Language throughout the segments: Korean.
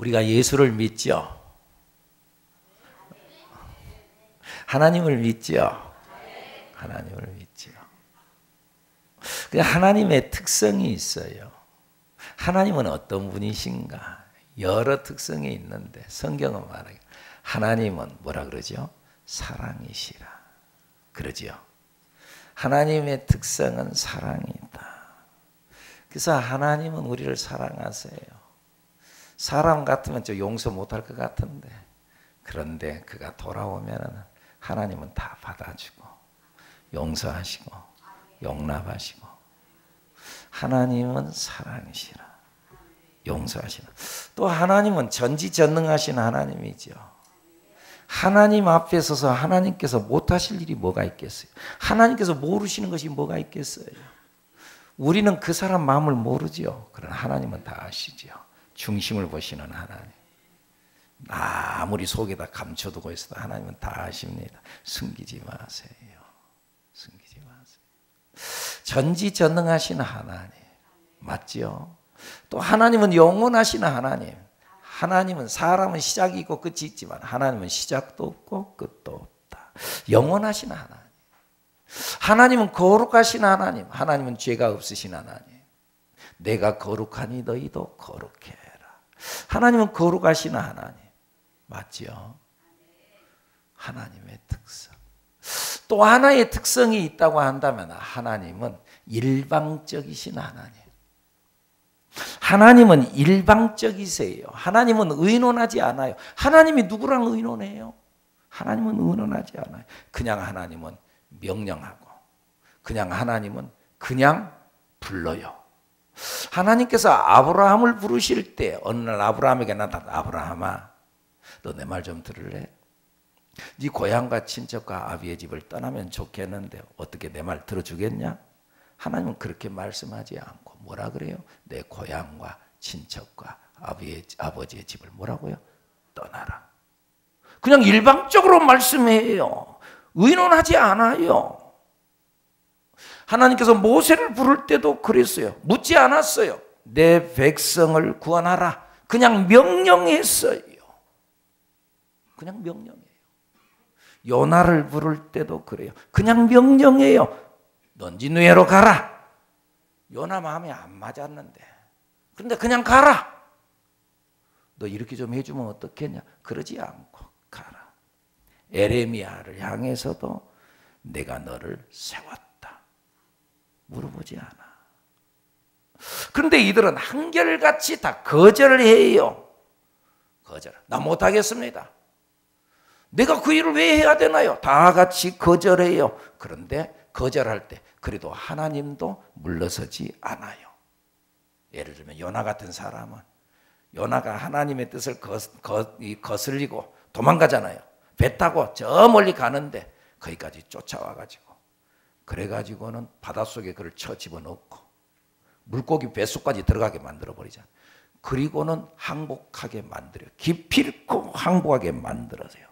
우리가 예수를 믿죠? 하나님을 믿죠? 하나님을 믿죠. 하나님의 특성이 있어요. 하나님은 어떤 분이신가? 여러 특성이 있는데 성경은 말하기 하나님은 뭐라 그러죠? 사랑이시라 그러죠. 하나님의 특성은 사랑이다. 그래서 하나님은 우리를 사랑하세요. 사람 같으면 좀 용서 못할 것 같은데 그런데 그가 돌아오면 하나님은 다 받아주고 용서하시고 용납하시고 하나님은 사랑이시라 용서하시라. 또 하나님은 전지전능하신 하나님이죠. 하나님 앞에 서서 하나님께서 못하실 일이 뭐가 있겠어요? 하나님께서 모르시는 것이 뭐가 있겠어요? 우리는 그 사람 마음을 모르죠. 그러나 하나님은 다 아시죠. 중심을 보시는 하나님. 아무리 속에다 감춰두고 있어도 하나님은 다 아십니다. 숨기지 마세요. 숨기지 마세요. 전지전능하신 하나님 맞죠? 또 하나님은 영원하신 하나님. 하나님은 사람은 시작이 있고 끝이 있지만 하나님은 시작도 없고 끝도 없다. 영원하신 하나님. 하나님은 거룩하신 하나님. 하나님은 죄가 없으신 하나님. 내가 거룩하니 너희도 거룩해라. 하나님은 거룩하신 하나님. 맞죠? 하나님의 특성. 또 하나의 특성이 있다고 한다면 하나님은 일방적이신 하나님. 하나님은 일방적이세요. 하나님은 의논하지 않아요. 하나님이 누구랑 의논해요? 하나님은 의논하지 않아요. 그냥 하나님은 명령하고 그냥 하나님은 그냥 불러요. 하나님께서 아브라함을 부르실 때 어느 날 아브라함에게 나타나 아브라함아 너 내 말 좀 들을래? 네 고향과 친척과 아비의 집을 떠나면 좋겠는데 어떻게 내 말 들어주겠냐? 하나님은 그렇게 말씀하지 않고 뭐라 그래요? 내 고향과 친척과 아버지의 집을 뭐라고요? 떠나라. 그냥 일방적으로 말씀해요. 의논하지 않아요. 하나님께서 모세를 부를 때도 그랬어요. 묻지 않았어요. 내 백성을 구원하라. 그냥 명령했어요. 그냥 명령해요. 요나를 부를 때도 그래요. 그냥 명령해요. 넌 니느웨로 가라. 요나 마음에 안 맞았는데 그런데 그냥 가라. 너 이렇게 좀 해주면 어떻겠냐? 그러지 않고 가라. 에레미야를 향해서도 내가 너를 세웠다. 물어보지 않아. 그런데 이들은 한결같이 다 거절을 해요. 거절. 나 못하겠습니다. 내가 그 일을 왜 해야 되나요? 다 같이 거절해요. 그런데 거절할 때 그래도 하나님도 물러서지 않아요. 예를 들면 요나 같은 사람은 요나가 하나님의 뜻을 거슬리고 도망가잖아요. 배 타고 저 멀리 가는데 거기까지 쫓아와가지고 그래가지고는 바닷속에 그를 쳐 집어넣고 물고기 뱃속까지 들어가게 만들어버리잖아요. 그리고는 항복하게 만들어요. 기필코 항복하게 만들어서요.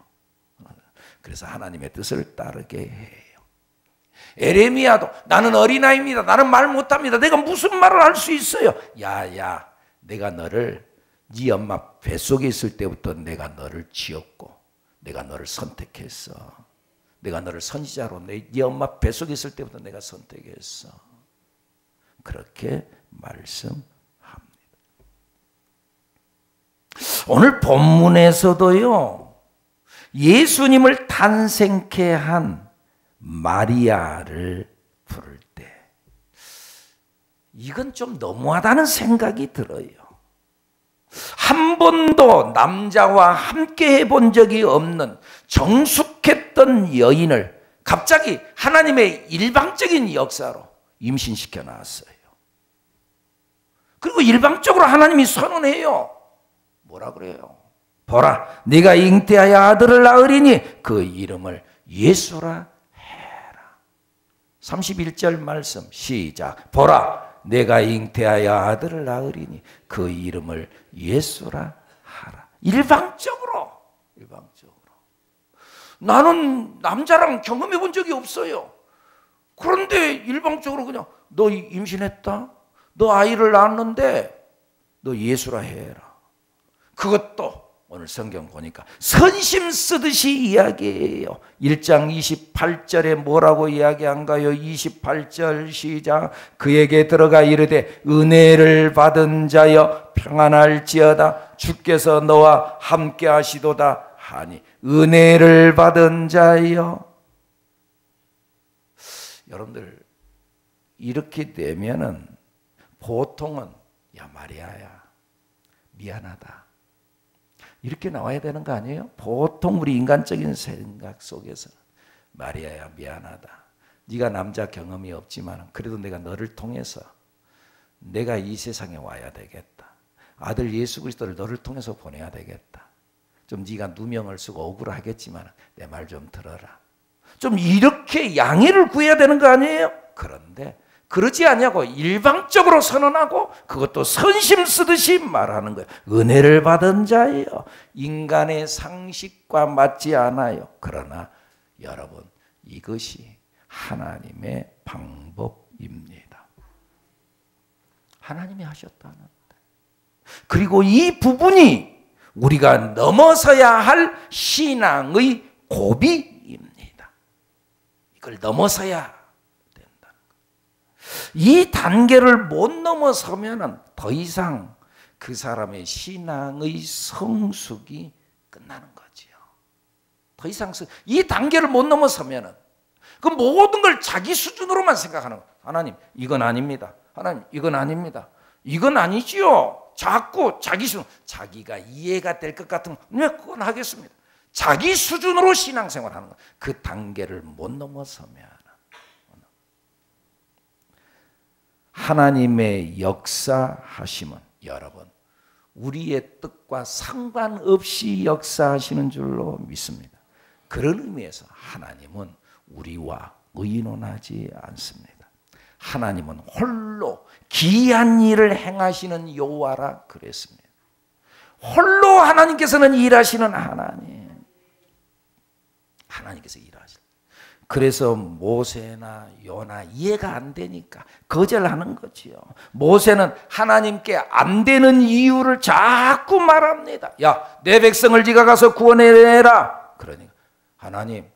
그래서 하나님의 뜻을 따르게 해요. 에레미야도 나는 어린아이입니다. 나는 말 못합니다. 내가 무슨 말을 할 수 있어요? 야야, 내가 너를 네 엄마 뱃속에 있을 때부터 내가 너를 지었고 내가 너를 선택했어. 내가 너를 선지자로 네 엄마 뱃속에 있을 때부터 내가 선택했어. 그렇게 말씀합니다. 오늘 본문에서도요. 예수님을 탄생케 한 마리아를 부를 때 이건 좀 너무하다는 생각이 들어요. 한 번도 남자와 함께 해본 적이 없는 정숙했던 여인을 갑자기 하나님의 일방적인 역사로 임신시켜 놨어요. 그리고 일방적으로 하나님이 선언해요. 뭐라 그래요? 보라, 네가 잉태하여 아들을 낳으리니 그 이름을 예수라 해라. 31절 말씀 시작. 보라, 내가 잉태하여 아들을 낳으리니 그 이름을 예수라 하라. 일방적으로. 나는 남자랑 경험해 본 적이 없어요. 그런데 일방적으로 그냥 너 임신했다? 너 아이를 낳았는데 너 예수라 해라. 그것도 오늘 성경 보니까 선심 쓰듯이 이야기해요. 1장 28절에 뭐라고 이야기한가요? 28절 시작. 그에게 들어가 이르되 은혜를 받은 자여 평안할지어다. 주께서 너와 함께 하시도다 하니. 은혜를 받은 자여. 여러분들 이렇게 되면은 보통은 야 마리아야 미안하다 이렇게 나와야 되는 거 아니에요? 보통 우리 인간적인 생각 속에서 마리아야 미안하다. 네가 남자 경험이 없지만 그래도 내가 너를 통해서 내가 이 세상에 와야 되겠다. 아들 예수 그리스도를 너를 통해서 보내야 되겠다. 좀 네가 누명을 쓰고 억울하겠지만 내 말 좀 들어라. 좀 이렇게 양해를 구해야 되는 거 아니에요? 그런데 그러지 않냐고 일방적으로 선언하고 그것도 선심 쓰듯이 말하는 거예요. 은혜를 받은 자예요. 인간의 상식과 맞지 않아요. 그러나 여러분 이것이 하나님의 방법입니다. 하나님이 하셨다는데. 그리고 이 부분이 우리가 넘어서야 할 신앙의 고비입니다. 이걸 넘어서야 이 단계를 못 넘어서면 더 이상 그 사람의 신앙의 성숙이 끝나는 거지요. 더 이상 이 단계를 못 넘어서면 그 모든 걸 자기 수준으로만 생각하는 거예요. 하나님 이건 아닙니다. 하나님 이건 아닙니다. 이건 아니지요. 자꾸 자기 수준, 자기가 이해가 될 것 같으면 네, 그건 하겠습니다. 자기 수준으로 신앙생활하는 거예요. 그 단계를 못 넘어서면 하나님의 역사하심은 여러분 우리의 뜻과 상관없이 역사하시는 줄로 믿습니다. 그런 의미에서 하나님은 우리와 의논하지 않습니다. 하나님은 홀로 기이한 일을 행하시는 여호와라 그랬습니다. 홀로 하나님께서는 일하시는 하나님께서 일하시는. 그래서 모세나 요나 이해가 안 되니까 거절하는 거지요. 모세는 하나님께 안 되는 이유를 자꾸 말합니다. 야, 내 백성을 네가 가서 구원해내라. 그러니까 하나님,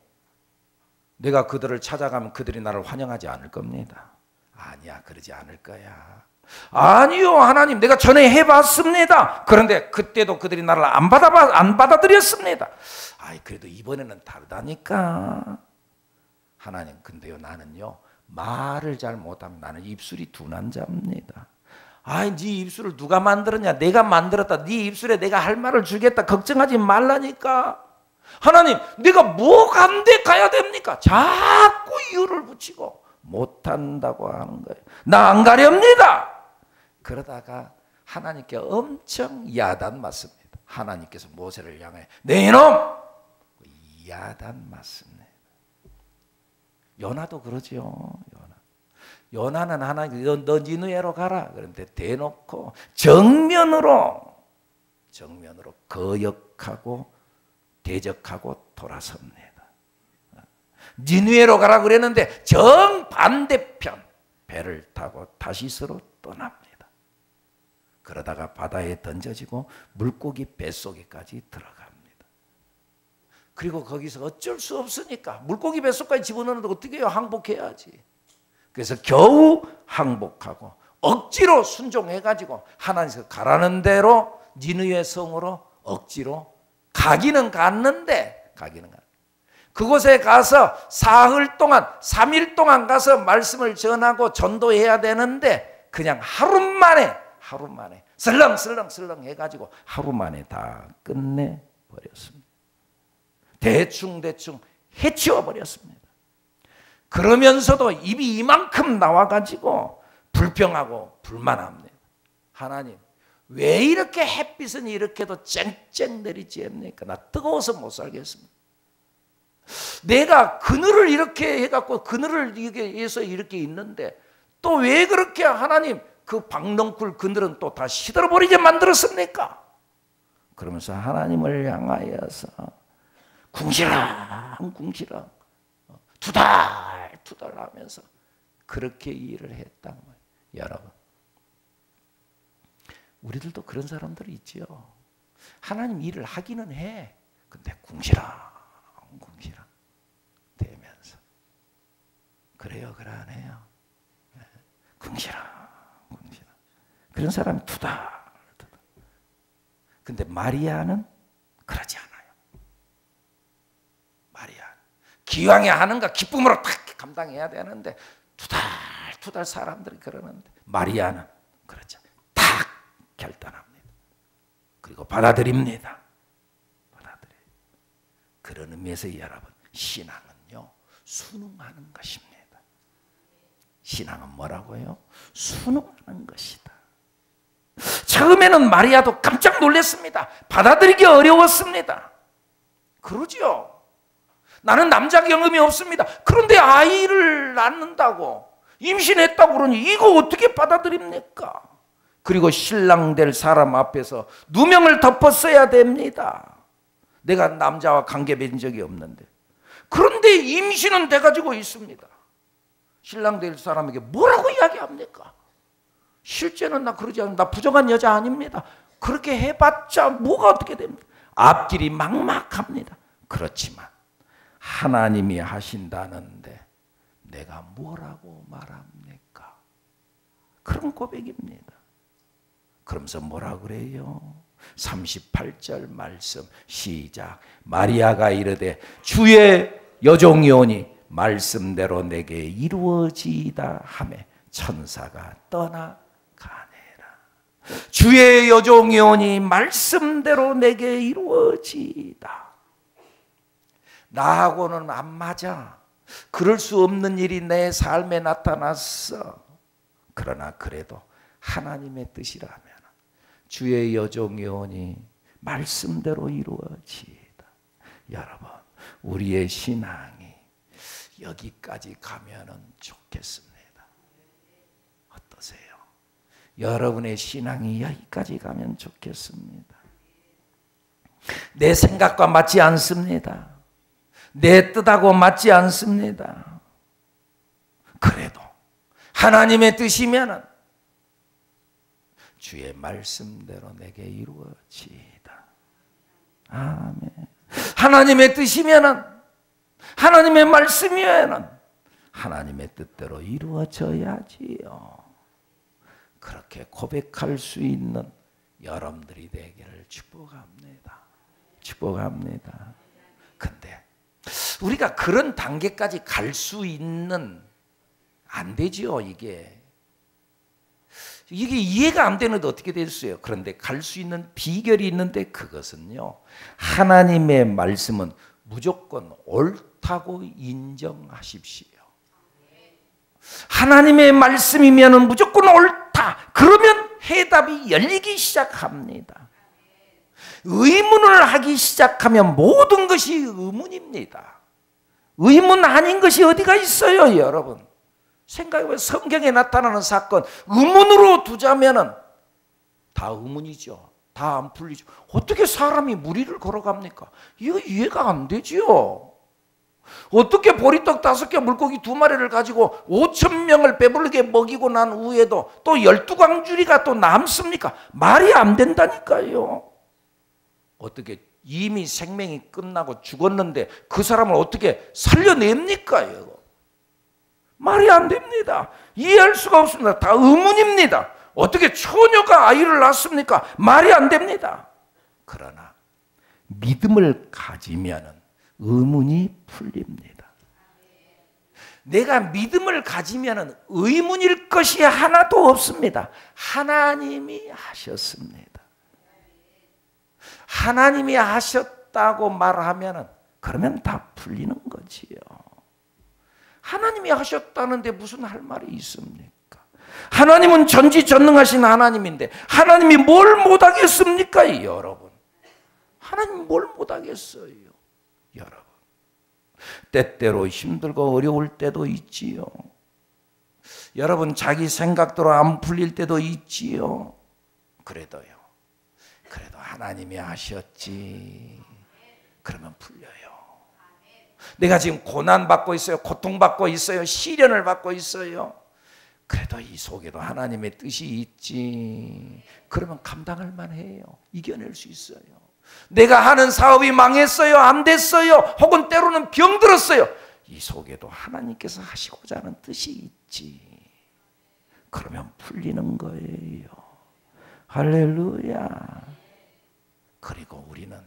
내가 그들을 찾아가면 그들이 나를 환영하지 않을 겁니다. 아니야, 그러지 않을 거야. 아니요, 하나님, 내가 전에 해봤습니다. 그런데 그때도 그들이 나를 안 받아들였습니다. 아이, 그래도 이번에는 다르다니까. 하나님, 근데요, 나는요, 말을 잘 못하면 나는 입술이 둔한 자입니다. 아이, 네 입술을 누가 만들었냐? 내가 만들었다. 네 입술에 내가 할 말을 주겠다. 걱정하지 말라니까. 하나님, 내가 뭐가 안 돼 가야 됩니까? 자꾸 이유를 붙이고 못한다고 하는 거예요. 나 안 가렵니다. 그러다가 하나님께 엄청 야단 맞습니다. 하나님께서 모세를 향해 내 이놈! 야단 맞습니다. 요나도 그러죠. 요나는 하나님 너 니느웨로 가라. 그런데 대놓고 정면으로 거역하고 대적하고 돌아섭니다. 니느웨로 가라 그랬는데 정반대편 배를 타고 다시스로 떠납니다. 그러다가 바다에 던져지고 물고기 뱃속에까지 들어갑니다. 그리고 거기서 어쩔 수 없으니까 물고기 뱃속까지 집어넣는데 어떻게 해요? 항복해야지. 그래서 겨우 항복하고 억지로 순종해가지고 하나님께서 가라는 대로 니느웨 성으로 억지로 가기는 갔는데 그곳에 가서 사흘 동안 3일 동안 가서 말씀을 전하고 전도해야 되는데 그냥 하루 만에 슬렁슬렁 해가지고 하루 만에 다 끝내버렸습니다. 대충 해치워버렸습니다. 그러면서도 입이 이만큼 나와가지고 불평하고 불만합니다. 하나님, 왜 이렇게 햇빛은 이렇게도 쨍쨍 내리지 않습니까? 나 뜨거워서 못 살겠습니다. 내가 그늘을 이렇게 해갖고 그늘을 위해서 이렇게 있는데 또 왜 그렇게 하나님 그 박넝쿨 그늘은 또 다 시들어버리게 만들었습니까? 그러면서 하나님을 향하여서 궁시렁 투덜 하면서 그렇게 일을 했단 말이에요. 여러분, 우리들도 그런 사람들이 있지요. 하나님 일을 하기는 해. 근데 궁시렁 대면서 그래요, 그래 안 해요? 궁시렁 그런 사람이 투덜투덜. 근데 마리아는 그러지 않아요. 마리아 기왕에 하는가 기쁨으로 탁 감당해야 되는데 투덜투덜 사람들이 그러는데 마리아는 그렇죠. 탁 결단합니다. 그리고 받아들입니다. 그런 의미에서 여러분, 신앙은요 순응하는 것입니다. 신앙은 뭐라고요? 순응하는 것이다. 처음에는 마리아도 깜짝 놀랐습니다. 받아들이기 어려웠습니다. 그러죠. 나는 남자 경험이 없습니다. 그런데 아이를 낳는다고, 임신했다고 그러니 이거 어떻게 받아들입니까? 그리고 신랑 될 사람 앞에서 누명을 덮었어야 됩니다. 내가 남자와 관계 맺은 적이 없는데. 그런데 임신은 돼가지고 있습니다. 신랑 될 사람에게 뭐라고 이야기합니까? 실제는 나 그러지 않습니다. 나 부정한 여자 아닙니다. 그렇게 해봤자 뭐가 어떻게 됩니까? 앞길이 막막합니다. 그렇지만 하나님이 하신다는데 내가 뭐라고 말합니까? 그런 고백입니다. 그러면서 뭐라 그래요? 38절 말씀 시작. 마리아가 이르되 주의 여종이오니 말씀대로 내게 이루어지이다 하매 천사가 떠나가니라. 주의 여종이오니 말씀대로 내게 이루어지이다. 나하고는 안 맞아. 그럴 수 없는 일이 내 삶에 나타났어. 그러나 그래도 하나님의 뜻이라면 주의 여종이오니 말씀대로 이루어지이다. 여러분, 우리의 신앙이 여기까지 가면은 좋겠습니다. 어떠세요? 여러분의 신앙이 여기까지 가면 좋겠습니다. 내 생각과 맞지 않습니다. 내 뜻하고 맞지 않습니다. 그래도 하나님의 뜻이면은 주의 말씀대로 내게 이루어지이다. 아멘. 하나님의 뜻이면은, 하나님의 말씀이면은 하나님의 뜻대로 이루어져야지요. 그렇게 고백할 수 있는 여러분들이 되기를 축복합니다. 축복합니다. 근데 우리가 그런 단계까지 갈 수 있는, 안 되지요, 이게 이해가 안 되는데 어떻게 됐어요? 그런데 갈 수 있는 비결이 있는데 그것은요, 하나님의 말씀은 무조건 옳다고 인정하십시오. 하나님의 말씀이면 무조건 옳다. 그러면 해답이 열리기 시작합니다. 의문을 하기 시작하면 모든 것이 의문입니다. 의문 아닌 것이 어디가 있어요, 여러분? 생각해보면 성경에 나타나는 사건 의문으로 두자면은 다 의문이죠. 다 안 풀리죠. 어떻게 사람이 무리를 걸어갑니까? 이거 이해가 안 되지요. 어떻게 보리떡 5개 물고기 2마리를 가지고 5,000명을 배부르게 먹이고 난 후에도 또 12광주리가 또 남습니까? 말이 안 된다니까요. 어떻게 이미 생명이 끝나고 죽었는데 그 사람을 어떻게 살려냅니까? 말이 안 됩니다. 이해할 수가 없습니다. 다 의문입니다. 어떻게 처녀가 아이를 낳습니까? 말이 안 됩니다. 그러나 믿음을 가지면 의문이 풀립니다. 내가 믿음을 가지면 의문일 것이 하나도 없습니다. 하나님이 하셨습니다. 하나님이 하셨다고 말하면 그러면 다 풀리는 거지요. 하나님이 하셨다는데 무슨 할 말이 있습니까? 하나님은 전지전능하신 하나님인데 하나님이 뭘 못하겠습니까, 여러분? 하나님 뭘 못하겠어요, 여러분? 때때로 힘들고 어려울 때도 있지요. 여러분, 자기 생각대로 안 풀릴 때도 있지요. 그래도 하나님이 하셨지. 그러면 풀려요. 내가 지금 고난받고 있어요. 고통받고 있어요. 시련을 받고 있어요. 그래도 이 속에도 하나님의 뜻이 있지. 그러면 감당할 만해요. 이겨낼 수 있어요. 내가 하는 사업이 망했어요. 안 됐어요. 혹은 때로는 병들었어요. 이 속에도 하나님께서 하시고자 하는 뜻이 있지. 그러면 풀리는 거예요. 할렐루야. 그리고 우리는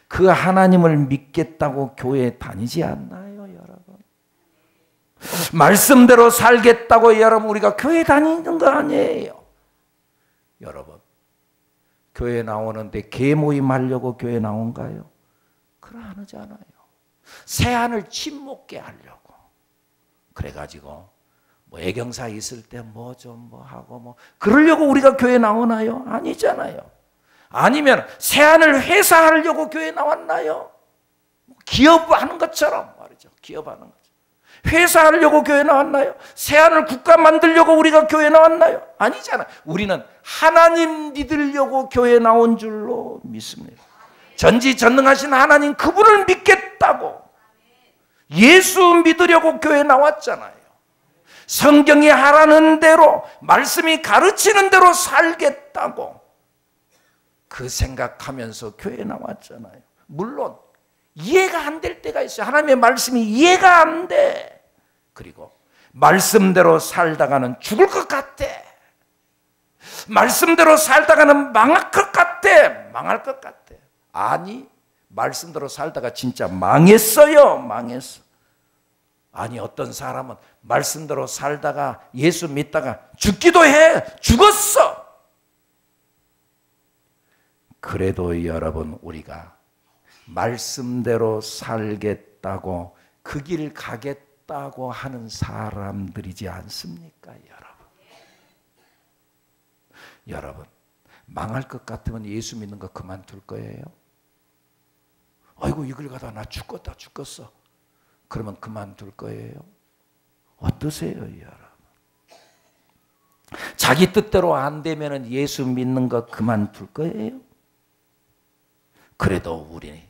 그 하나님을 믿겠다고 교회에 다니지 않나요, 여러분? 말씀대로 살겠다고 여러분 우리가 교회 다니는 거 아니에요. 여러분, 교회 나오는데 개모임 하려고 교회 나온가요? 그러지 않아요. 새하늘 침묵게 하려고. 그래가지고 뭐 애경사 있을 때 뭐 좀 뭐 하고 뭐 그러려고 우리가 교회 나오나요? 아니잖아요. 아니면 새하늘 회사하려고 교회 나왔나요? 기업하는 것처럼 말이죠. 기업하는 거죠. 회사하려고 교회 나왔나요? 새하늘 국가 만들려고 우리가 교회 나왔나요? 아니잖아요. 우리는 하나님 믿으려고 교회 나온 줄로 믿습니다. 전지전능하신 하나님 그분을 믿겠다고 예수 믿으려고 교회 나왔잖아요. 성경이 하라는 대로 말씀이 가르치는 대로 살겠다고 그 생각하면서 교회 나왔잖아요. 물론 이해가 안 될 때가 있어요. 하나님의 말씀이 이해가 안 돼. 그리고 말씀대로 살다가는 죽을 것 같아. 말씀대로 살다가는 망할 것 같아. 망할 것 같아. 아니, 말씀대로 살다가 진짜 망했어요. 망했어. 아니, 어떤 사람은 말씀대로 살다가 예수 믿다가 죽기도 해. 죽었어. 그래도 여러분, 우리가 말씀대로 살겠다고 그 길 가겠다고 하는 사람들이지 않습니까, 여러분? 여러분, 망할 것 같으면 예수 믿는 거 그만둘 거예요? 아이고, 이 길 가다 나 죽었어. 그러면 그만둘 거예요? 어떠세요, 여러분? 자기 뜻대로 안 되면 예수 믿는 거 그만둘 거예요? 그래도 우리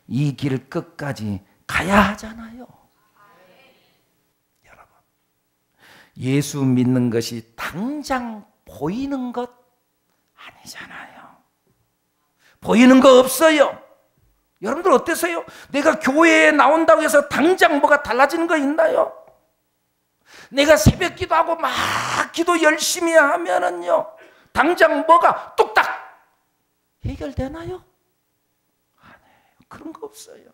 이 길 끝까지 가야 하잖아요. 여러분, 예수 믿는 것이 당장 보이는 것 아니잖아요. 보이는 거 없어요. 여러분들 어떠세요? 내가 교회에 나온다고 해서 당장 뭐가 달라지는 거 있나요? 내가 새벽 기도하고 막 기도 열심히 하면은요, 당장 뭐가 뚝딱 해결되나요? 그런 거 없어요.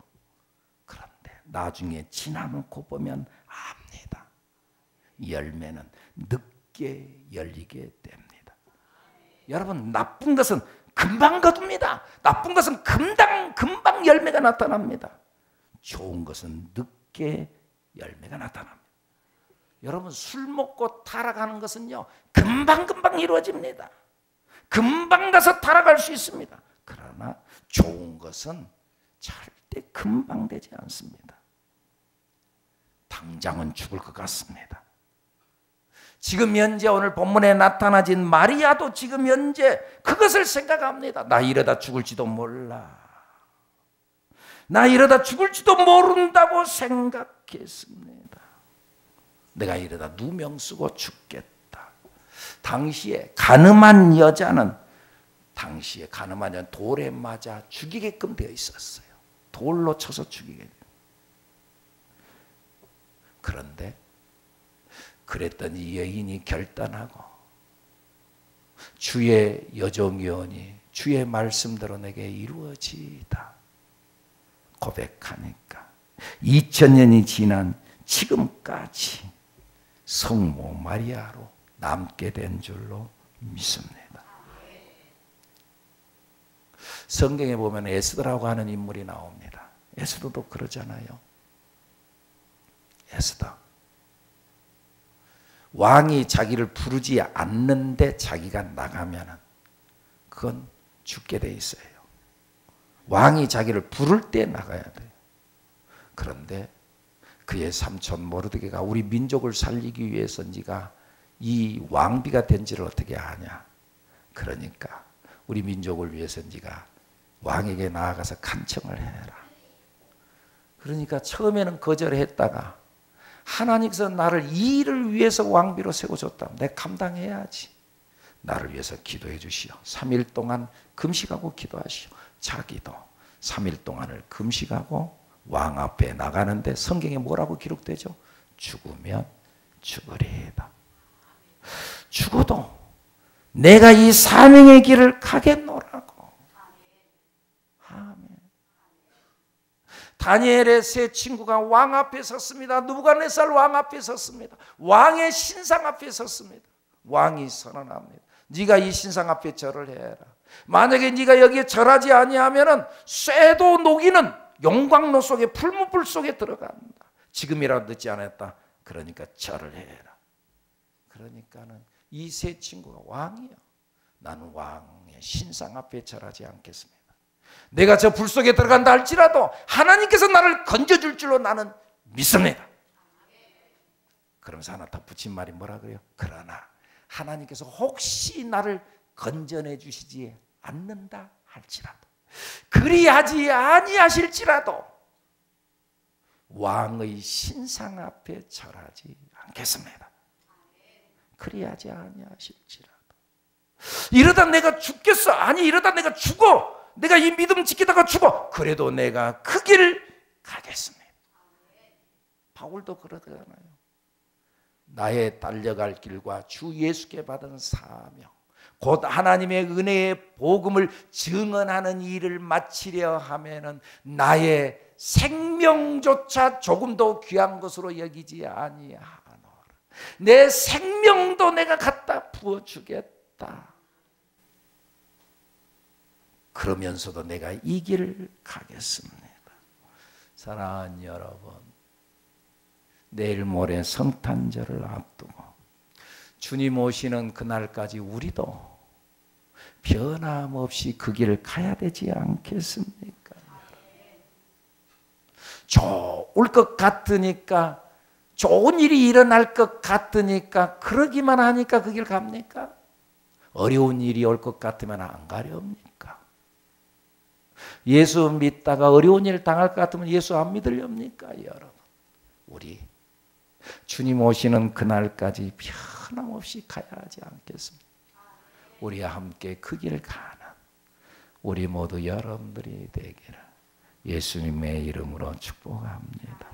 그런데 나중에 지나놓고 보면 압니다. 열매는 늦게 열리게 됩니다. 여러분, 나쁜 것은 금방 거둡니다. 나쁜 것은 금방 열매가 나타납니다. 좋은 것은 늦게 열매가 나타납니다. 여러분, 술 먹고 타락하는 것은요, 금방 이루어집니다. 금방 가서 타락할 수 있습니다. 그러나 좋은 것은 절대 금방 되지 않습니다. 당장은 죽을 것 같습니다. 지금 현재 오늘 본문에 나타나진 마리아도 지금 현재 그것을 생각합니다. 나 이러다 죽을지도 몰라. 나 이러다 죽을지도 모른다고 생각했습니다. 내가 이러다 누명 쓰고 죽겠다. 당시에 가늠한 여자는 돌에 맞아 죽이게끔 되어 있었어요. 돌로 쳐서 죽이게. 그런데 그랬더니 여인이 결단하고 주의 여종이오니 주의 말씀대로 내게 이루어지이다 고백하니까 2000년이 지난 지금까지 성모 마리아로 남게 된 줄로 믿습니다. 성경에 보면 에스더라고 하는 인물이 나옵니다. 에스더도 그러잖아요. 에스더. 왕이 자기를 부르지 않는데 자기가 나가면은 그건 죽게 돼 있어요. 왕이 자기를 부를 때 나가야 돼요. 그런데 그의 삼촌 모르드게가 우리 민족을 살리기 위해서 네가 이 왕비가 된지를 어떻게 아냐. 그러니까 우리 민족을 위해서 네가 왕에게 나아가서 간청을 해라. 그러니까 처음에는 거절했다가 하나님께서 나를 이 일을 위해서 왕비로 세워줬다. 내가 감당해야지. 나를 위해서 기도해 주시오. 3일 동안 금식하고 기도하시오. 자기도 3일 동안을 금식하고 왕 앞에 나가는데 성경에 뭐라고 기록되죠? 죽으면 죽으리이다. 죽어도 내가 이 사명의 길을 가겠노라고. 아멘. 다니엘의 세 친구가 왕 앞에 섰습니다. 느부갓네살 왕 앞에 섰습니다. 왕의 신상 앞에 섰습니다. 왕이 선언합니다. 네가 이 신상 앞에 절을 해라. 만약에 네가 여기에 절하지 아니하면은 쇠도 녹이는 용광로 속에 풀무불 속에 들어간다. 지금이라도 늦지 않았다. 그러니까 절을 해라. 그러니까는 이 세 친구가 왕이야. 나는 왕의 신상 앞에 절하지 않겠습니다. 내가 저 불 속에 들어간다 할지라도 하나님께서 나를 건져줄 줄로 나는 믿습니다. 그러면서 하나 더 붙인 말이 뭐라 그래요? 그러나 하나님께서 혹시 나를 건져내 주시지 않는다 할지라도, 그리하지 아니하실지라도 왕의 신상 앞에 절하지 않겠습니다. 그리하지 아니하실지라도. 이러다 내가 죽겠어. 아니 이러다 내가 죽어. 내가 이 믿음 지키다가 죽어. 그래도 내가 그 길 가겠습니다. 바울도 그러잖아요. 나의 달려갈 길과 주 예수께 받은 사명, 곧 하나님의 은혜의 복음을 증언하는 일을 마치려 하면은 나의 생명조차 조금도 귀한 것으로 여기지 아니하노라. 내 생명도 내가 갖다 부어주겠다. 그러면서도 내가 이 길을 가겠습니다. 사랑하는 여러분, 내일 모레 성탄절을 앞두고 주님 오시는 그날까지 우리도 변함없이 그 길을 가야 되지 않겠습니까? 좋을 것 같으니까, 좋은 일이 일어날 것 같으니까, 그러기만 하니까 그 길 갑니까? 어려운 일이 올 것 같으면 안 가렵니까? 예수 믿다가 어려운 일 당할 것 같으면 예수 안 믿으렵니까? 여러분, 우리 주님 오시는 그날까지 변함없이 가야 하지 않겠습니까? 우리와 함께 그 길을 가는 우리 모두 여러분들이 되기를 예수님의 이름으로 축복합니다.